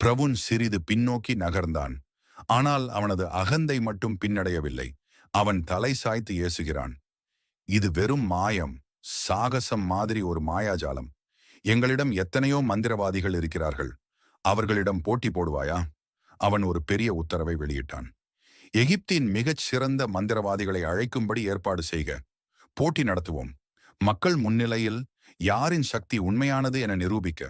Brown சிறிது பின்னோக்கி நகர்ந்தான். ஆனால் அவனது அகந்தை மட்டும் பின்னடையவில்லை. அவன் தலை சாய்த்து ஏசுகிறான். இது வெறும் மாயம், சாகசம் மாதிரி ஒரு மாயாஜாலம். எங்களிடம் எத்தனையோ மந்திரவாதிகள் இருக்கிறார்கள். அவர்களிடம் போட்டி போடுவாயா? அவன் ஒரு பெரிய உத்தரவை வெளியிட்டான். எகிப்தின் மிகச் சிறந்த மந்திரவாதிகளை அழைக்கும்படி ஏற்பாடு செய்க. போட்டி நடத்துவோம். மக்கள் முன்னிலையில் யாரின் சக்தி உண்மையானது என நிரூபிக்க.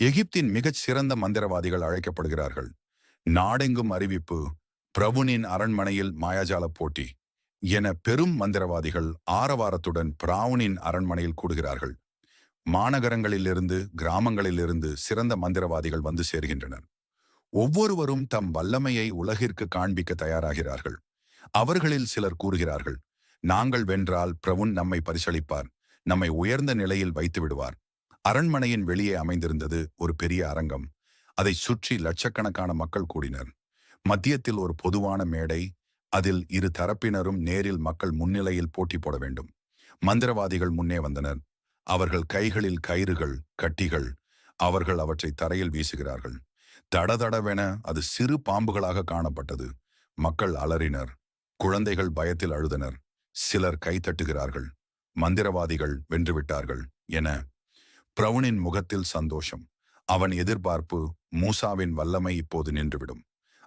எகிப்தின் மிகச் சிறந்த மந்திரவாதிகள் அழைக்கப்படுகிறார்கள். நாடெங்கும் அறிவிப்பு. பிரவுனின் அரண்மனையில் மாயாஜால போட்டி என பெரும் மந்திரவாதிகள் ஆரவாரத்துடன் பிராவுனின் அரண்மனையில் கூடுகிறார்கள். மாநகரங்களிலிருந்து கிராமங்களிலிருந்து சிறந்த மந்திரவாதிகள் வந்து சேர்கின்றனர். ஒவ்வொருவரும் தம் வல்லமையை உலகிற்கு காண்பிக்க தயாராகிறார்கள். அவர்களில் சிலர் கூறுகிறார்கள், நாங்கள் வென்றால் பிரவுன் நம்மை பரிசளிப்பார், நம்மை உயர்ந்த நிலையில் வைத்து விடுவார். அரண்மனையின் வெளியே அமைந்திருந்தது ஒரு பெரிய அரங்கம். அதை சுற்றி லட்சக்கணக்கான மக்கள் கூடினர். மத்தியத்தில் ஒரு பொதுவான மேடை. அதில் இரு தரப்பினரும் நேரில் மக்கள் முன்னிலையில் போட்டி போட வேண்டும். மந்திரவாதிகள் முன்னே வந்தனர். அவர்கள் கைகளில் கயிறுகள், கட்டிகள். அவர்கள் அவற்றை தரையில் வீசுகிறார்கள். தடதடவென அது சிறு பாம்புகளாக காணப்பட்டது. மக்கள் அலறினர். குழந்தைகள் பயத்தில் அழுதனர். சிலர் கைத்தட்டுகிறார்கள். மந்திரவாதிகள் வென்றுவிட்டார்கள் என. பிரவுனின் முகத்தில் சந்தோஷம். அவன் எதிர்பார்ப்பு, மூசாவின் வல்லமை இப்போது நின்றுவிடும்.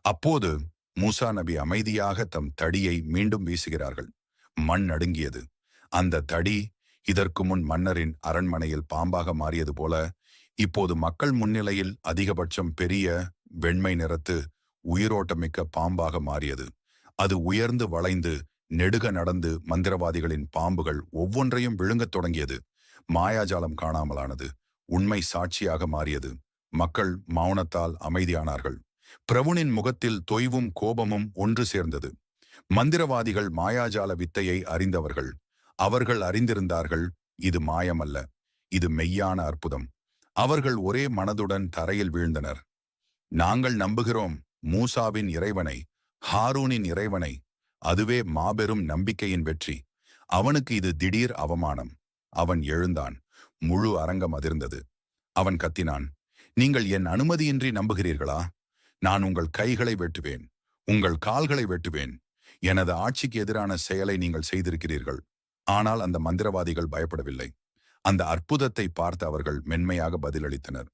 அப்போது மூசா நபி அமைதியாக தம் தடியை மீண்டும் வீசுகிறார்கள். மண் நடுங்கியது. அந்த தடி இதற்கு முன் மன்னரின் அரண்மனையில் பாம்பாக மாறியது போல இப்போது மக்கள் முன்னிலையில் அதிகபட்சம் பெரிய வெண்மை நிறத்து உயிரோட்டமிக்க பாம்பாக மாறியது. அது உயர்ந்து வளைந்து நெடுக நடந்து மந்திரவாதிகளின் பாம்புகள் ஒவ்வொன்றையும் விழுங்கத் தொடங்கியது. மாயாஜாலம் காணாமலானது. உண்மை சாட்சியாக மாறியது. மக்கள் மௌனத்தால் அமைதியானார்கள். பிரவுனின் முகத்தில் தொய்வும் கோபமும் ஒன்று சேர்ந்தது. மந்திரவாதிகள் மாயாஜால வித்தையை அறிந்தவர்கள். அவர்கள் அறிந்திருந்தார்கள், இது மாயமல்ல, இது மெய்யான அற்புதம். அவர்கள் ஒரே மனதுடன் தரையில் வீழ்ந்தனர். நாங்கள் நம்புகிறோம் மூசாவின் இறைவனை, ஹாரூனின் இறைவனை. அதுவே மாபெரும் நம்பிக்கையின் வெற்றி. அவனுக்கு இது திடீர் அவமானம். அவன் எழுந்தான். முழு அரங்கம் அதிர்ந்தது. அவன் கத்தினான், நீங்கள் என் அனுமதியின்றி நம்புகிறீர்களா? நான் உங்கள் கைகளை வெட்டுவேன், உங்கள் கால்களை வெட்டுவேன். எனது ஆட்சிக்கு எதிரான செயலை நீங்கள் செய்திருக்கிறீர்கள். ஆனால் அந்த மந்திரவாதிகள் பயப்படவில்லை. அந்த அற்புதத்தை பார்த்து அவர்கள் மென்மையாக பதிலளித்தனர்.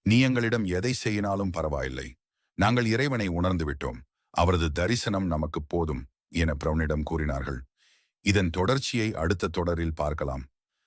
நீ எங்களிடம் எதை செய்யினாலும் பரவாயில்லை. நாங்கள் இறைவனை உணர்ந்து விட்டோம். அவரது தரிசனம் நமக்கு போதும் என பிரவுனிடம் கூறினார்கள். இதன் தொடர்ச்சியை அடுத்த தொடரில் பார்க்கலாம்.